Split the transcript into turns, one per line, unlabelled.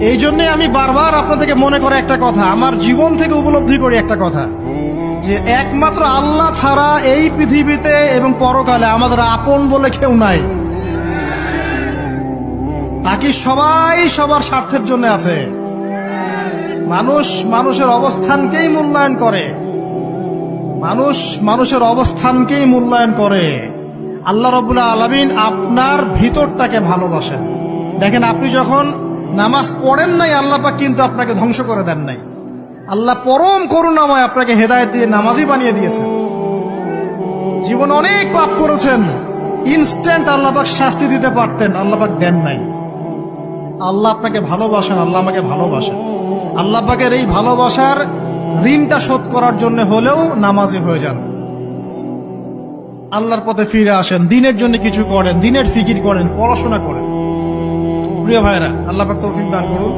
এই জন্যে আমি বারবার আপনাদেরকে মনে করে একটা কথা, আমার জীবন থেকে উপলব্ধি করি একটা কথা, যে একমাত্র আল্লাহ ছাড়া এই পৃথিবীতে এবং পরকালে আমাদের আপন বলে কেউ নাই। বাকি সবাই সবার স্বার্থের জন্য আছে। মানুষ মানুষের অবস্থানকেই মূল্যায়ন করে, মানুষ মানুষের অবস্থানকেই মূল্যায়ন করে। আল্লাহ রাব্বুল আলামিন আপনার ভিতরটাকে ভালোবাসেন। দেখেন, আপনি যখন নামাজ পড়েন নাই, আল্লাহ পাক কিন্তু আপনাকে ধ্বংস করে দেন নাই। আল্লাহ পরম করুণাময় আপনাকে হেদায়েত দিয়ে নামাজি বানিয়ে দিয়েছেন। জীবনে অনেক পাপ করেছেন, ইনস্ট্যান্ট আল্লাহ পাক শাস্তি দিতে পারতেন, আল্লাহ পাক দেন নাই। আল্লাহ আপনাকে ভালোবাসেন, আল্লাহ আমাকে ভালোবাসেন। আল্লাহ পাকের এই ভালোবাসার ঋণটা শোধ করার জন্য হলেও নামাজি হয়ে যান, আল্লাহর পথে ফিরে আসেন, দিনের জন্য কিছু করেন, দিনের ফিকির করেন, পড়াশোনা করেন। প্রিয় ভাইরা, আল্লাহ পাক তৌফিক দান করুন।